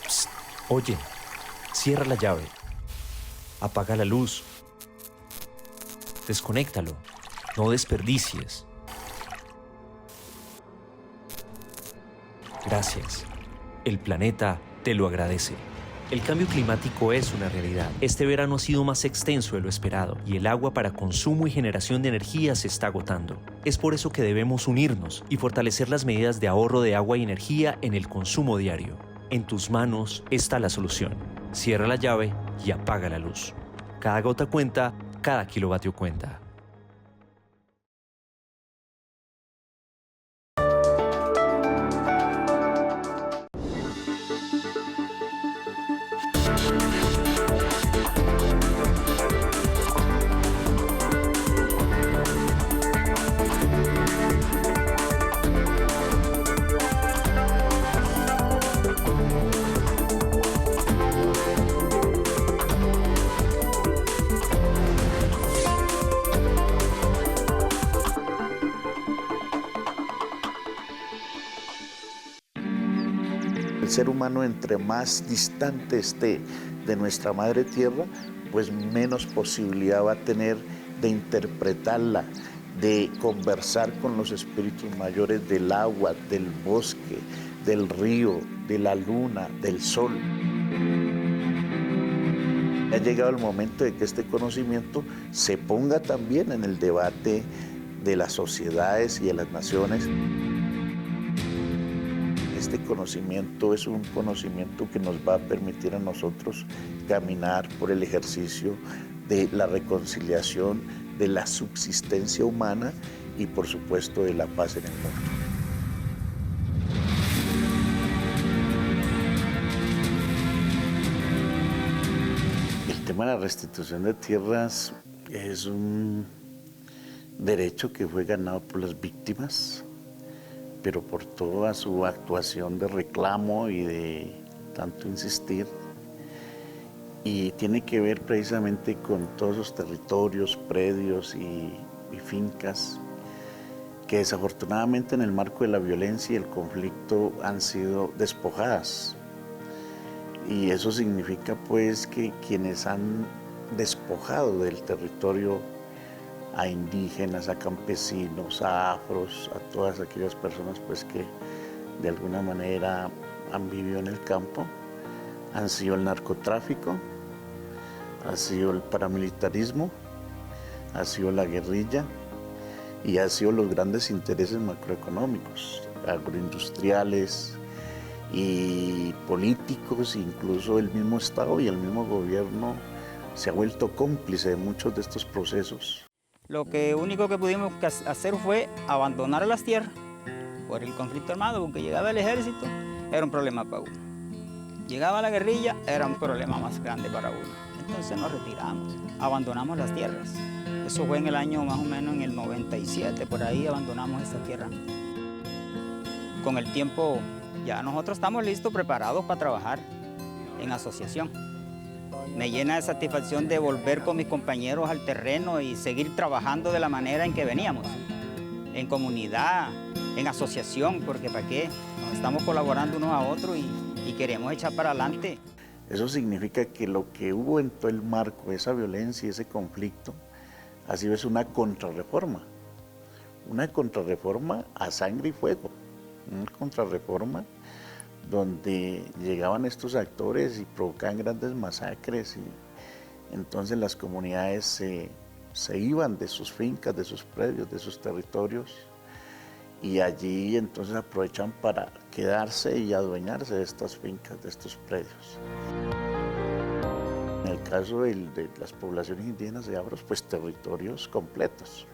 Psst, oye, cierra la llave, apaga la luz, desconéctalo, no desperdicies. Gracias. El planeta te lo agradece. El cambio climático es una realidad. Este verano ha sido más extenso de lo esperado y el agua para consumo y generación de energía se está agotando. Es por eso que debemos unirnos y fortalecer las medidas de ahorro de agua y energía en el consumo diario. En tus manos está la solución. Cierra la llave y apaga la luz. Cada gota cuenta, cada kilovatio cuenta. El ser humano, entre más distante esté de nuestra madre tierra, pues menos posibilidad va a tener de interpretarla, de conversar con los espíritus mayores del agua, del bosque, del río, de la luna, del sol. Ha llegado el momento de que este conocimiento se ponga también en el debate de las sociedades y de las naciones. Este conocimiento es un conocimiento que nos va a permitir a nosotros caminar por el ejercicio de la reconciliación, de la subsistencia humana y, por supuesto, de la paz en el mundo. El tema de la restitución de tierras es un derecho que fue ganado por las víctimas, pero por toda su actuación de reclamo y de tanto insistir. Y tiene que ver precisamente con todos esos territorios, predios y fincas que desafortunadamente en el marco de la violencia y el conflicto han sido despojadas. Y eso significa pues que quienes han despojado del territorio a indígenas, a campesinos, a afros, a todas aquellas personas pues que de alguna manera han vivido en el campo, han sido el narcotráfico, ha sido el paramilitarismo, ha sido la guerrilla y ha sido los grandes intereses macroeconómicos, agroindustriales y políticos, incluso el mismo Estado y el mismo gobierno se ha vuelto cómplice de muchos de estos procesos. Lo único que pudimos hacer fue abandonar las tierras por el conflicto armado, porque llegaba el ejército, era un problema para uno. Llegaba la guerrilla, era un problema más grande para uno. Entonces nos retiramos, abandonamos las tierras. Eso fue en el año más o menos en el 97, por ahí abandonamos esta tierra. Con el tiempo ya nosotros estamos listos, preparados para trabajar en asociación. Me llena de satisfacción de volver con mis compañeros al terreno y seguir trabajando de la manera en que veníamos, en comunidad, en asociación, porque ¿para qué? Nos estamos colaborando unos a otros y queremos echar para adelante. Eso significa que lo que hubo en todo el marco de esa violencia y ese conflicto ha sido una contrarreforma a sangre y fuego, una contrarreforma donde llegaban estos actores y provocaban grandes masacres y entonces las comunidades se iban de sus fincas, de sus predios, de sus territorios y allí entonces aprovechan para quedarse y adueñarse de estas fincas, de estos predios. En el caso de las poblaciones indígenas de afros, pues territorios completos.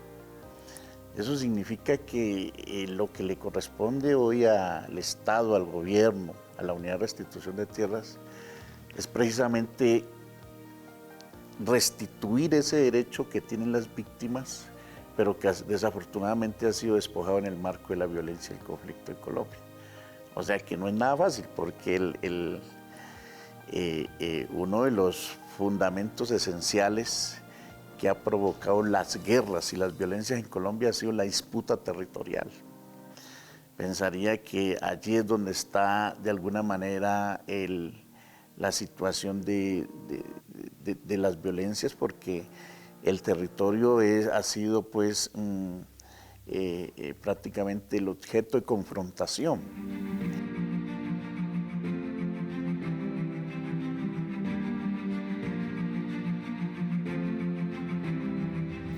Eso significa que lo que le corresponde hoy al Estado, al gobierno, a la Unidad de Restitución de Tierras, es precisamente restituir ese derecho que tienen las víctimas, pero que desafortunadamente ha sido despojado en el marco de la violencia y el conflicto en Colombia. O sea que no es nada fácil, porque uno de los fundamentos esenciales que ha provocado las guerras y las violencias en Colombia ha sido la disputa territorial. pensaría que allí es donde está de alguna manera la situación de las violencias, porque el territorio ha sido pues prácticamente el objeto de confrontación.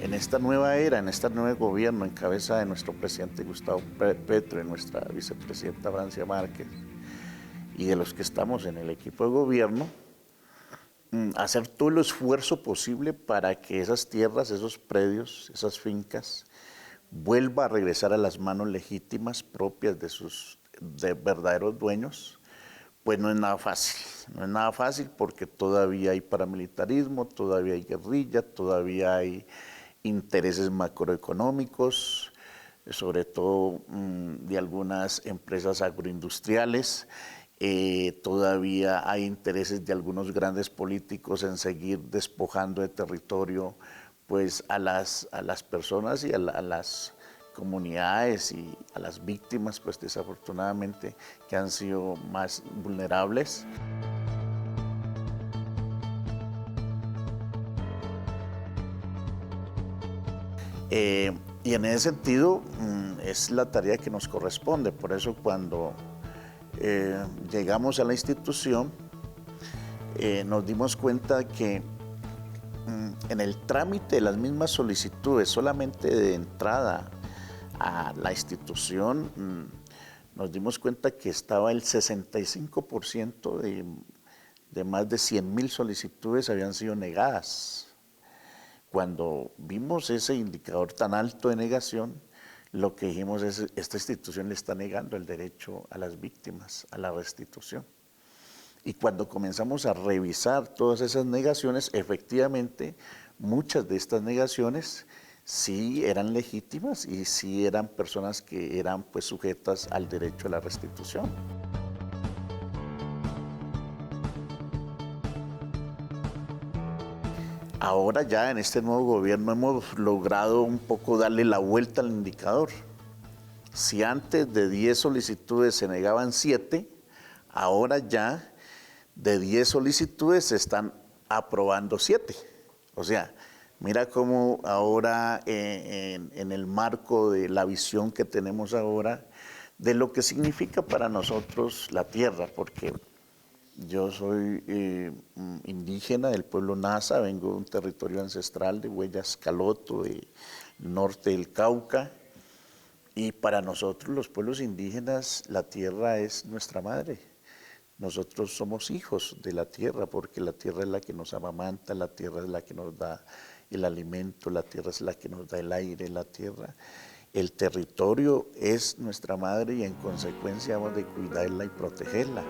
En esta nueva era, en este nuevo gobierno en cabeza de nuestro presidente Gustavo Petro y nuestra vicepresidenta Francia Márquez, y de los que estamos en el equipo de gobierno, hacer todo el esfuerzo posible para que esas tierras, esos predios, esas fincas, vuelva a regresar a las manos legítimas propias de sus verdaderos dueños. Pues no es nada fácil, no es nada fácil porque todavía hay paramilitarismo, todavía hay guerrilla, todavía hay intereses macroeconómicos, sobre todo de algunas empresas agroindustriales. Todavía hay intereses de algunos grandes políticos en seguir despojando de territorio pues, a las personas y a las comunidades y a las víctimas, pues desafortunadamente, que han sido más vulnerables. Y en ese sentido es la tarea que nos corresponde. Por eso cuando llegamos a la institución nos dimos cuenta que en el trámite de las mismas solicitudes, solamente de entrada a la institución, nos dimos cuenta que estaba el 65% de más de 100.000 solicitudes habían sido negadas. Cuando vimos ese indicador tan alto de negación, lo que dijimos es, esta institución le está negando el derecho a las víctimas, a la restitución. Y cuando comenzamos a revisar todas esas negaciones, efectivamente, muchas de estas negaciones sí eran legítimas y sí eran personas que eran pues sujetas al derecho a la restitución. Ahora ya en este nuevo gobierno hemos logrado un poco darle la vuelta al indicador. Si antes de 10 solicitudes se negaban 7, ahora ya de 10 solicitudes se están aprobando 7. O sea, mira cómo ahora en el marco de la visión que tenemos ahora de lo que significa para nosotros la tierra, porque yo soy indígena del pueblo Nasa, vengo de un territorio ancestral de Huellas Caloto, del norte del Cauca, y para nosotros los pueblos indígenas la tierra es nuestra madre. Nosotros somos hijos de la tierra porque la tierra es la que nos amamanta, la tierra es la que nos da el alimento, la tierra es la que nos da el aire, la tierra. El territorio es nuestra madre y en consecuencia hemos de cuidarla y protegerla.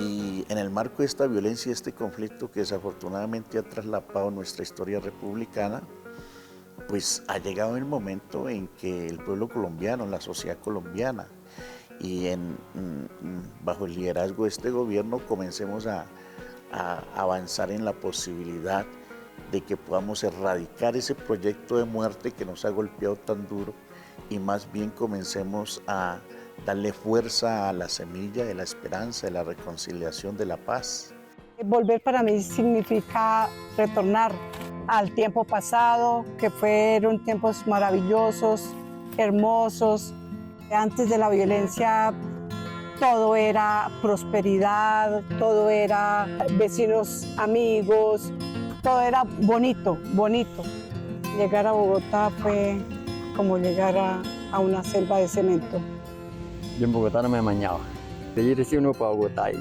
Y en el marco de esta violencia y este conflicto que desafortunadamente ha traslapado nuestra historia republicana, pues ha llegado el momento en que el pueblo colombiano, la sociedad colombiana, y bajo el liderazgo de este gobierno comencemos a avanzar en la posibilidad de que podamos erradicar ese proyecto de muerte que nos ha golpeado tan duro y más bien comencemos a darle fuerza a la semilla de la esperanza, de la reconciliación, de la paz. Volver para mí significa retornar al tiempo pasado, que fueron tiempos maravillosos, hermosos. Antes de la violencia todo era prosperidad, todo era vecinos, amigos, todo era bonito, bonito. Llegar a Bogotá fue como llegar a una selva de cemento. Yo en Bogotá no me amañaba. De ir sí uno para Bogotá y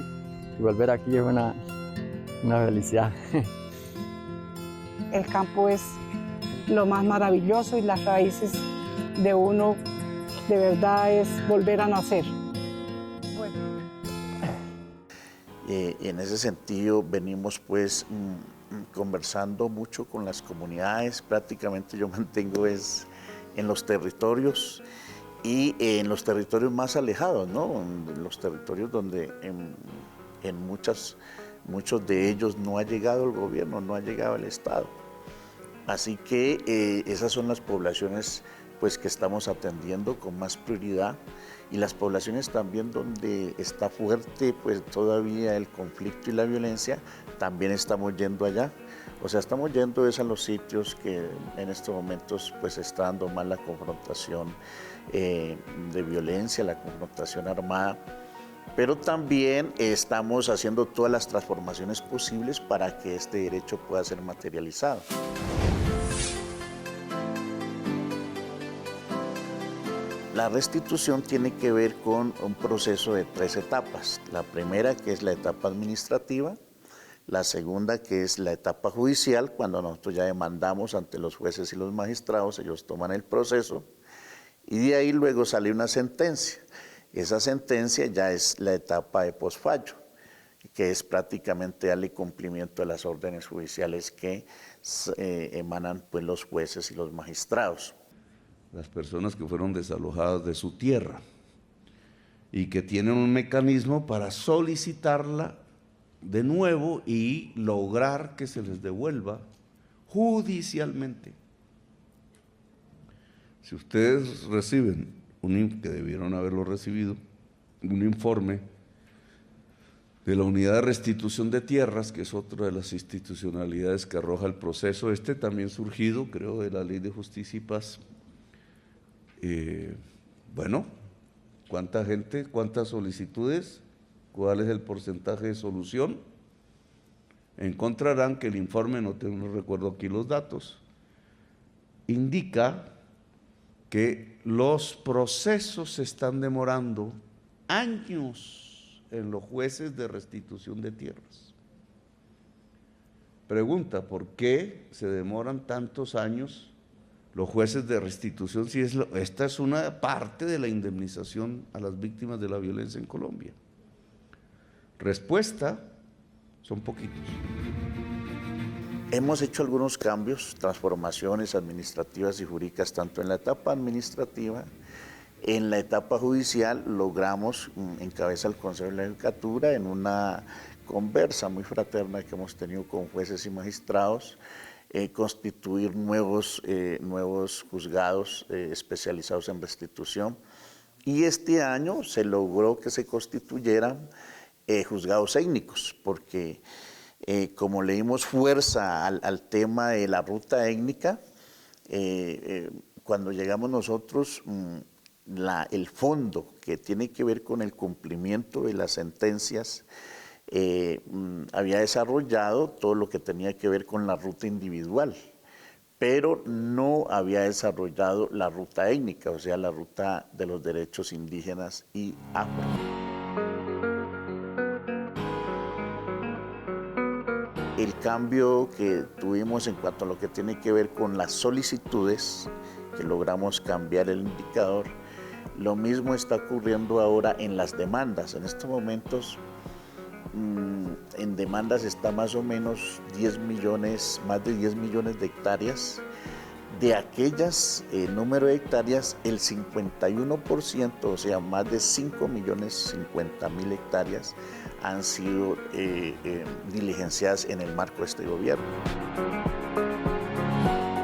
volver aquí es una felicidad. El campo es lo más maravilloso y las raíces de uno de verdad es volver a nacer. Bueno. En ese sentido venimos pues conversando mucho con las comunidades, prácticamente yo mantengo es en los territorios y en los territorios más alejados, ¿no? En los territorios donde en muchos de ellos no ha llegado el gobierno, no ha llegado el Estado. Así que esas son las poblaciones pues que estamos atendiendo con más prioridad, y las poblaciones también donde está fuerte pues todavía el conflicto y la violencia, también estamos yendo allá. O sea, estamos yendo a los sitios que en estos momentos pues está dando más la confrontación de violencia, la confrontación armada, pero también estamos haciendo todas las transformaciones posibles para que este derecho pueda ser materializado. La restitución tiene que ver con un proceso de 3 etapas. La primera, que es la etapa administrativa; la segunda, que es la etapa judicial, cuando nosotros ya demandamos ante los jueces y los magistrados, ellos toman el proceso, y de ahí luego sale una sentencia. Esa sentencia ya es la etapa de posfallo, que es prácticamente darle cumplimiento a las órdenes judiciales que emanan pues los jueces y los magistrados. Las personas que fueron desalojadas de su tierra y que tienen un mecanismo para solicitarla de nuevo y lograr que se les devuelva judicialmente. Si ustedes reciben, que debieron haberlo recibido, un informe de la Unidad de Restitución de Tierras, que es otra de las institucionalidades que arroja el proceso, también surgido, creo, de la Ley de Justicia y Paz. Bueno, ¿cuánta gente, cuántas solicitudes, cuál es el porcentaje de solución? Encontrarán que el informe, no recuerdo aquí los datos, indica que los procesos se están demorando años en los jueces de restitución de tierras. Pregunta, ¿por qué se demoran tantos años los jueces de restitución si esta es una parte de la indemnización a las víctimas de la violencia en Colombia? Respuesta, son poquitos. Hemos hecho algunos cambios, transformaciones administrativas y jurídicas, tanto en la etapa administrativa. En la etapa judicial logramos, en cabeza del Consejo de la Judicatura, en una conversa muy fraterna que hemos tenido con jueces y magistrados, constituir nuevos juzgados especializados en restitución, y este año se logró que se constituyeran juzgados étnicos, porque como le dimos fuerza al tema de la ruta étnica, cuando llegamos nosotros, el fondo que tiene que ver con el cumplimiento de las sentencias, había desarrollado todo lo que tenía que ver con la ruta individual, pero no había desarrollado la ruta étnica, o sea, la ruta de los derechos indígenas y afro. El cambio que tuvimos en cuanto a lo que tiene que ver con las solicitudes, que logramos cambiar el indicador, lo mismo está ocurriendo ahora en las demandas. En estos momentos, en demandas está más o menos más de 10 millones de hectáreas. De aquellas número de hectáreas, el 51%, o sea, más de 5.050.000 hectáreas, han sido diligenciadas en el marco de este gobierno.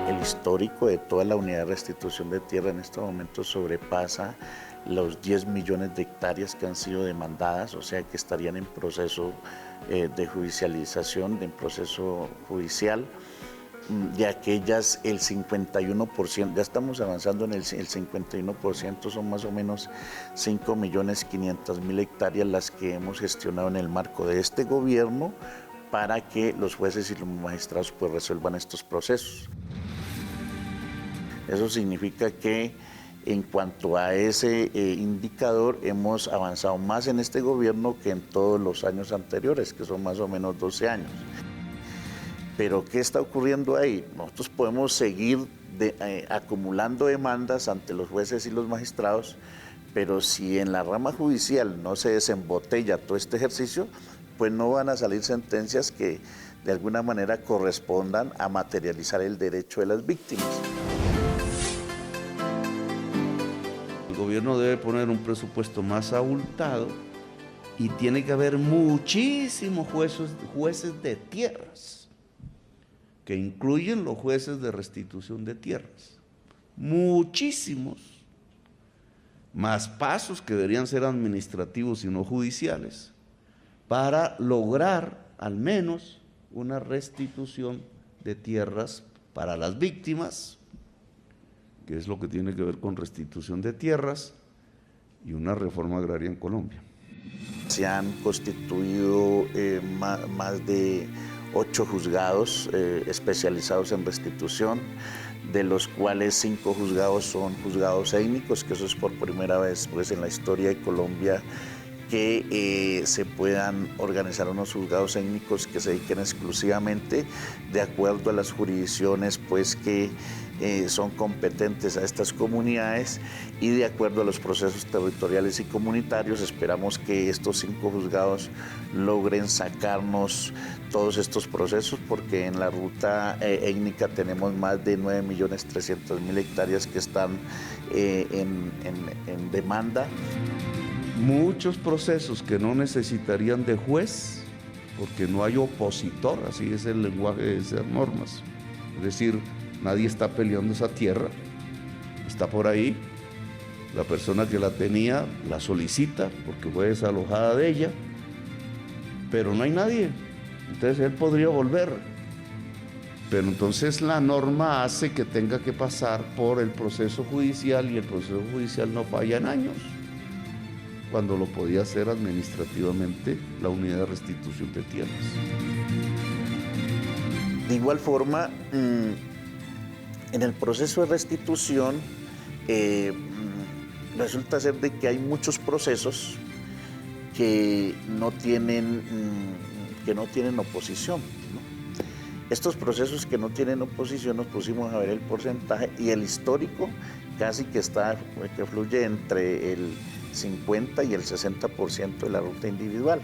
El histórico de toda la unidad de restitución de tierra en estos momentos sobrepasa los 10 millones de hectáreas que han sido demandadas, o sea que estarían en proceso de judicialización, en proceso judicial. De aquellas, el 51%, ya estamos avanzando en el 51%, son más o menos 5.500.000 hectáreas las que hemos gestionado en el marco de este gobierno para que los jueces y los magistrados pues resuelvan estos procesos. Eso significa que en cuanto a ese indicador hemos avanzado más en este gobierno que en todos los años anteriores, que son más o menos 12 años. Pero ¿qué está ocurriendo ahí? Nosotros podemos seguir acumulando demandas ante los jueces y los magistrados, pero si en la rama judicial no se desembotella todo este ejercicio, pues no van a salir sentencias que de alguna manera correspondan a materializar el derecho de las víctimas. El gobierno debe poner un presupuesto más abultado y tiene que haber muchísimos jueces de tierras, que incluyen los jueces de restitución de tierras, muchísimos más pasos que deberían ser administrativos y no judiciales para lograr al menos una restitución de tierras para las víctimas, que es lo que tiene que ver con restitución de tierras y una reforma agraria en Colombia. Se han constituido más de 8 juzgados especializados en restitución, de los cuales 5 juzgados son juzgados étnicos, que eso es por primera vez pues, en la historia de Colombia que se puedan organizar unos juzgados étnicos que se dediquen exclusivamente de acuerdo a las jurisdicciones pues, que son competentes a estas comunidades y de acuerdo a los procesos territoriales y comunitarios. Esperamos que estos 5 juzgados logren sacarnos todos estos procesos, porque en la ruta étnica tenemos más de 9.300.000 hectáreas que están en demanda. Muchos procesos que no necesitarían de juez, porque no hay opositor, así es el lenguaje de esas normas. Es decir, nadie está peleando esa tierra, está por ahí, la persona que la tenía la solicita porque fue desalojada de ella, pero no hay nadie, entonces él podría volver. Pero entonces la norma hace que tenga que pasar por el proceso judicial y el proceso judicial no falla en años, cuando lo podía hacer administrativamente la unidad de restitución de tierras. De igual forma, en el proceso de restitución resulta ser de que hay muchos procesos que no tienen oposición, ¿no? Estos procesos que no tienen oposición nos pusimos a ver el porcentaje y el histórico casi que fluye entre el 50 y el 60% de la ruta individual.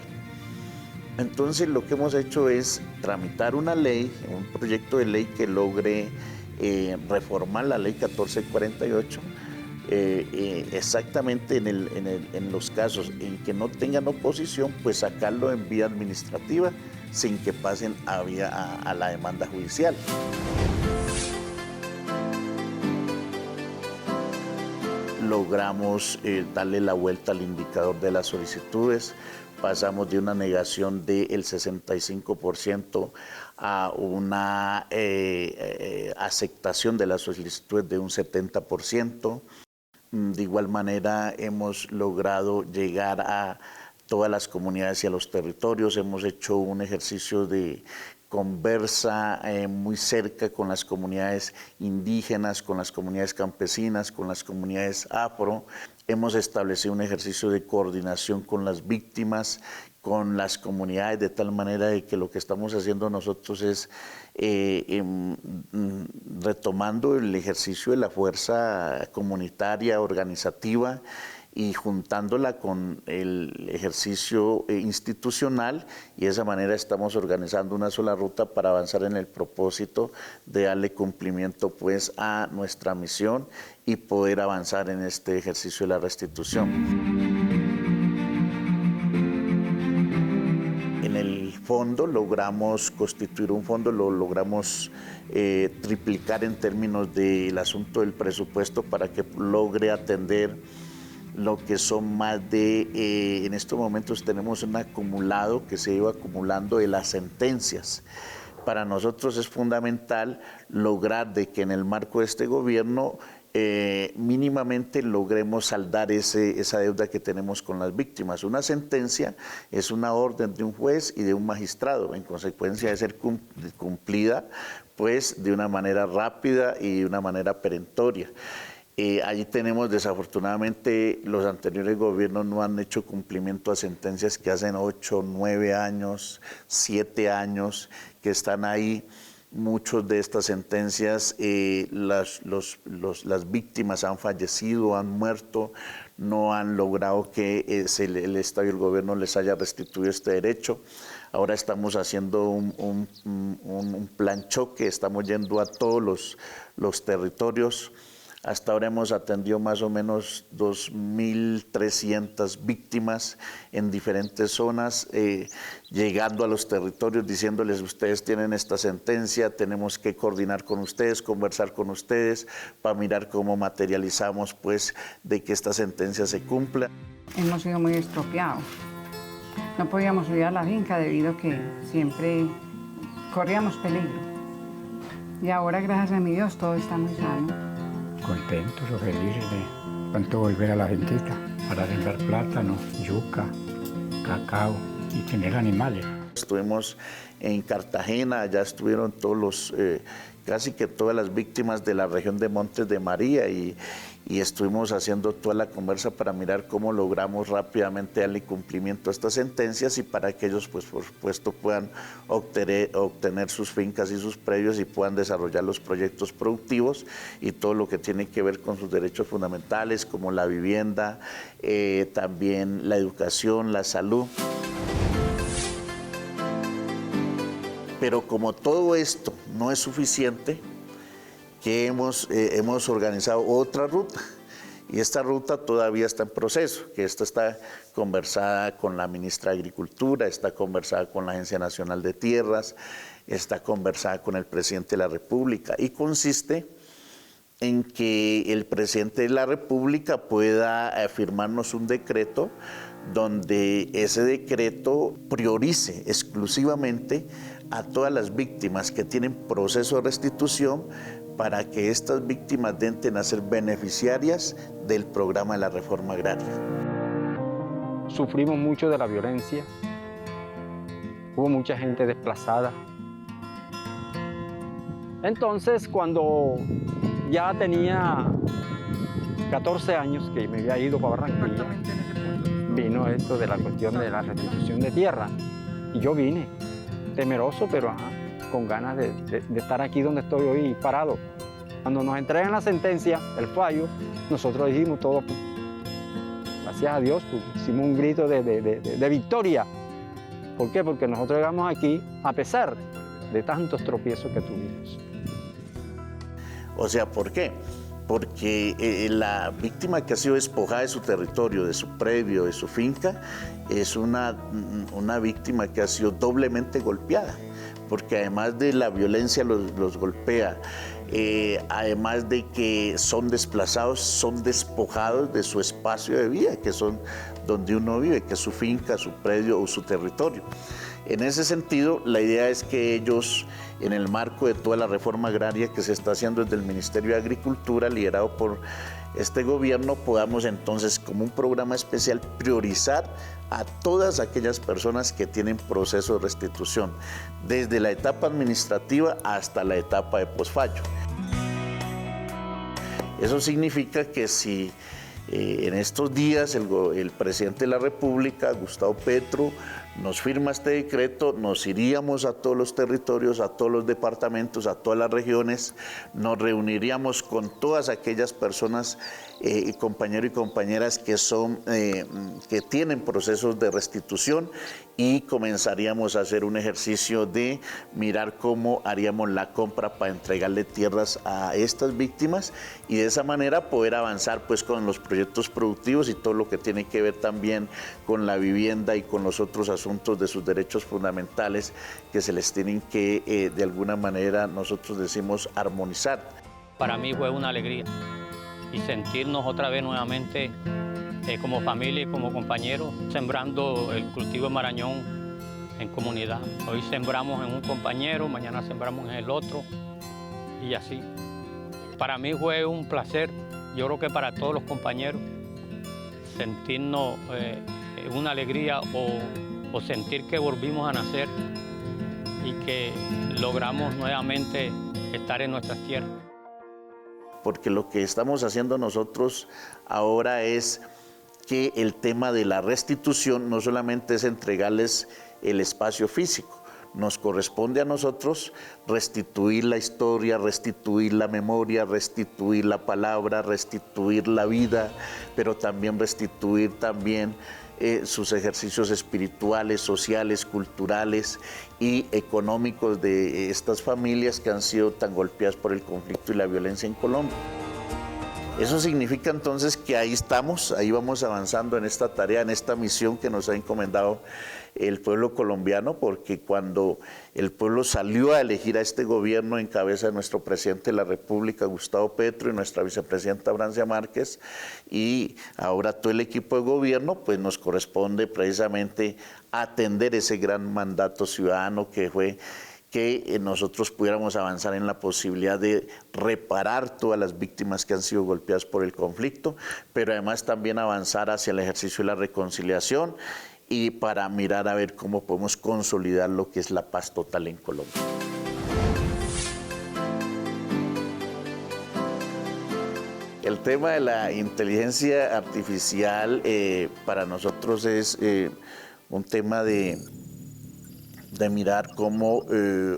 Entonces lo que hemos hecho es tramitar una ley, un proyecto de ley que logre reformar la ley 1448, exactamente en los casos en que no tengan oposición, pues sacarlo en vía administrativa sin que pasen a la demanda judicial. Logramos darle la vuelta al indicador de las solicitudes, pasamos de una negación del 65% a una aceptación de las solicitudes de un 70%. De igual manera hemos logrado llegar a todas las comunidades y a los territorios, hemos hecho un ejercicio de conversa muy cerca con las comunidades indígenas, con las comunidades campesinas, con las comunidades afro. Hemos establecido un ejercicio de coordinación con las víctimas, con las comunidades, de tal manera de que lo que estamos haciendo nosotros es retomando el ejercicio de la fuerza comunitaria, organizativa, y juntándola con el ejercicio institucional, y de esa manera estamos organizando una sola ruta para avanzar en el propósito de darle cumplimiento pues a nuestra misión y poder avanzar en este ejercicio de la restitución. En el fondo logramos constituir un fondo, lo logramos triplicar en términos del asunto del presupuesto para que logre atender lo que son más de, en estos momentos tenemos un acumulado que se iba acumulando de las sentencias. Para nosotros es fundamental lograr de que en el marco de este gobierno mínimamente logremos saldar esa deuda que tenemos con las víctimas. Una sentencia es una orden de un juez y de un magistrado, en consecuencia de ser cumplida pues de una manera rápida y de una manera perentoria. Allí tenemos, desafortunadamente, los anteriores gobiernos no han hecho cumplimiento a sentencias que hacen 8, 9 años, 7 años, que están ahí. Muchas de estas sentencias, las víctimas han fallecido, han muerto, no han logrado que el Estado y el gobierno les haya restituido este derecho. Ahora estamos haciendo un plan choque, estamos yendo a todos los territorios Hasta ahora hemos atendido más o menos 2.300 víctimas en diferentes zonas, llegando a los territorios diciéndoles: ustedes tienen esta sentencia, tenemos que coordinar con ustedes, conversar con ustedes para mirar cómo materializamos pues de que esta sentencia se cumpla. Hemos sido muy estropeados. No podíamos subir a la finca debido a que siempre corríamos peligro. Y ahora, gracias a mi Dios, todo está muy sano. Contentos o felices de pronto volver a la finquita para sembrar plátano, yuca, cacao y tener animales. Estuvimos en Cartagena, allá estuvieron todos los, casi que todas las víctimas de la región de Montes de María y estuvimos haciendo toda la conversa para mirar cómo logramos rápidamente darle cumplimiento a estas sentencias y para que ellos, pues por supuesto, puedan obtener sus fincas y sus predios y puedan desarrollar los proyectos productivos y todo lo que tiene que ver con sus derechos fundamentales, como la vivienda, también la educación, la salud. Pero como todo esto no es suficiente, que hemos organizado otra ruta, y esta ruta todavía está en proceso, que esta está conversada con la ministra de Agricultura, está conversada con la Agencia Nacional de Tierras, está conversada con el presidente de la República, y consiste en que el presidente de la República pueda firmarnos un decreto donde ese decreto priorice exclusivamente a todas las víctimas que tienen proceso de restitución para que estas víctimas den a ser beneficiarias del programa de la reforma agraria. Sufrimos mucho de la violencia, hubo mucha gente desplazada. Entonces, cuando ya tenía 14 años, que me había ido para Barranquilla, vino esto de la cuestión de la restitución de tierra. Y yo vine, temeroso, pero con ganas de estar aquí donde estoy hoy parado. Cuando nos entregan la sentencia, el fallo, nosotros dijimos todo, gracias a Dios, pues, hicimos un grito de victoria. ¿Por qué? Porque nosotros llegamos aquí a pesar de tantos tropiezos que tuvimos. O sea, ¿por qué? Porque la víctima que ha sido despojada de su territorio, de su predio, de su finca, es una víctima que ha sido doblemente golpeada, porque además de la violencia los golpea, además de que son desplazados, son despojados de su espacio de vida, que son donde uno vive, que es su finca, su predio o su territorio. En ese sentido, la idea es que ellos, en el marco de toda la reforma agraria que se está haciendo desde el Ministerio de Agricultura, liderado por este gobierno, podamos entonces, como un programa especial, priorizar a todas aquellas personas que tienen proceso de restitución, desde la etapa administrativa hasta la etapa de posfallo. Eso significa que si en estos días el presidente de la República, Gustavo Petro, nos firma este decreto, nos iríamos a todos los territorios, a todos los departamentos, a todas las regiones, nos reuniríamos con todas aquellas personas, compañeros y compañeras que tienen procesos de restitución y comenzaríamos a hacer un ejercicio de mirar cómo haríamos la compra para entregarle tierras a estas víctimas y de esa manera poder avanzar pues con los proyectos productivos y todo lo que tiene que ver también con la vivienda y con los otros asuntos de sus derechos fundamentales que se les tienen que, de alguna manera, nosotros decimos, armonizar. Para mí fue una alegría y sentirnos otra vez nuevamente como familia y como compañeros, sembrando el cultivo de Marañón en comunidad. Hoy sembramos en un compañero, mañana sembramos en el otro y así. Para mí fue un placer, yo creo que para todos los compañeros, sentirnos una alegría o sentir que volvimos a nacer y que logramos nuevamente estar en nuestras tierras. Porque lo que estamos haciendo nosotros ahora es que el tema de la restitución no solamente es entregarles el espacio físico, nos corresponde a nosotros restituir la historia, restituir la memoria, restituir la palabra, restituir la vida, pero también restituir también sus ejercicios espirituales, sociales, culturales y económicos de estas familias que han sido tan golpeadas por el conflicto y la violencia en Colombia. Eso significa entonces que ahí estamos, ahí vamos avanzando en esta tarea, en esta misión que nos ha encomendado el pueblo colombiano, porque cuando el pueblo salió a elegir a este gobierno en cabeza de nuestro presidente de la República, Gustavo Petro, y nuestra vicepresidenta Francia Márquez, y ahora todo el equipo de gobierno, pues nos corresponde precisamente atender ese gran mandato ciudadano que fue que nosotros pudiéramos avanzar en la posibilidad de reparar todas las víctimas que han sido golpeadas por el conflicto, pero además también avanzar hacia el ejercicio de la reconciliación y para mirar a ver cómo podemos consolidar lo que es la paz total en Colombia. El tema de la inteligencia artificial para nosotros es un tema de mirar cómo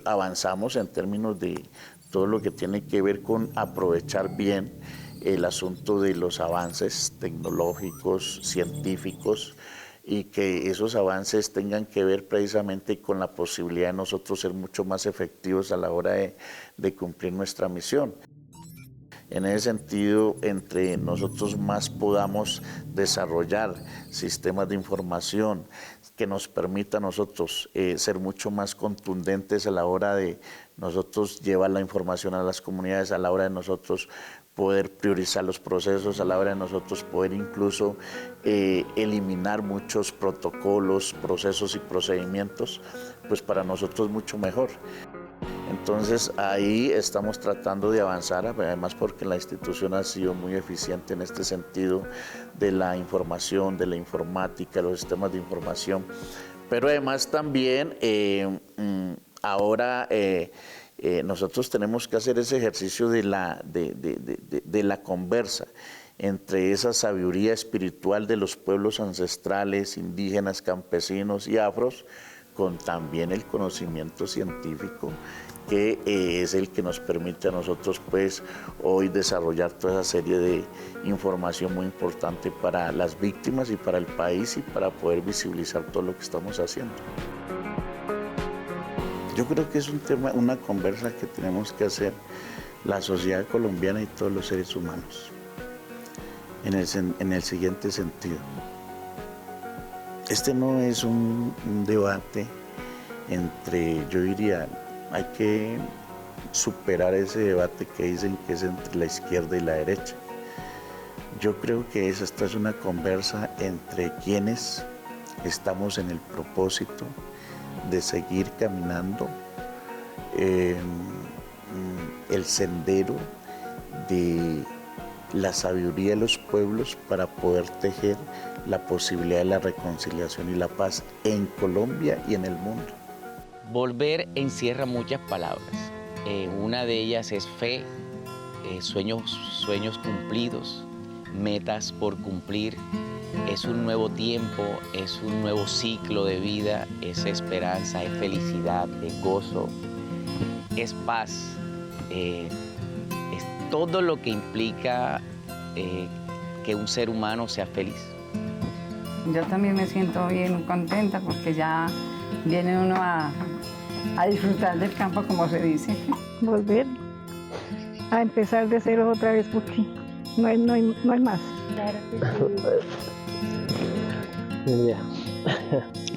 avanzamos en términos de todo lo que tiene que ver con aprovechar bien el asunto de los avances tecnológicos, científicos, y que esos avances tengan que ver precisamente con la posibilidad de nosotros ser mucho más efectivos a la hora de cumplir nuestra misión. En ese sentido, entre nosotros más podamos desarrollar sistemas de información que nos permita a nosotros ser mucho más contundentes a la hora de nosotros llevar la información a las comunidades, a la hora de nosotros poder priorizar los procesos, a la hora de nosotros poder incluso eliminar muchos protocolos, procesos y procedimientos, pues para nosotros mucho mejor. Entonces ahí estamos tratando de avanzar, además porque la institución ha sido muy eficiente en este sentido de la información, de la informática, los sistemas de información, pero además también ahora nosotros tenemos que hacer ese ejercicio de la conversa entre esa sabiduría espiritual de los pueblos ancestrales, indígenas, campesinos y afros, con también el conocimiento científico que es el que nos permite a nosotros pues hoy desarrollar toda esa serie de información muy importante para las víctimas y para el país y para poder visibilizar todo lo que estamos haciendo. Yo creo que es un tema, una conversa que tenemos que hacer la sociedad colombiana y todos los seres humanos en el siguiente sentido. Este no es un debate entre, yo diría, hay que superar ese debate que dicen que es entre la izquierda y la derecha. Yo creo que esta es una conversa entre quienes estamos en el propósito de seguir caminando el sendero de la sabiduría de los pueblos para poder tejer la posibilidad de la reconciliación y la paz en Colombia y en el mundo. Volver encierra muchas palabras. Una de ellas es fe, sueños cumplidos, metas por cumplir. Es un nuevo tiempo, es un nuevo ciclo de vida, es esperanza, es felicidad, es gozo, es paz. Es todo lo que implica que un ser humano sea feliz. Yo también me siento bien contenta porque ya viene uno a disfrutar del campo, como se dice. Volver a empezar de cero otra vez porque no hay más. Claro que sí.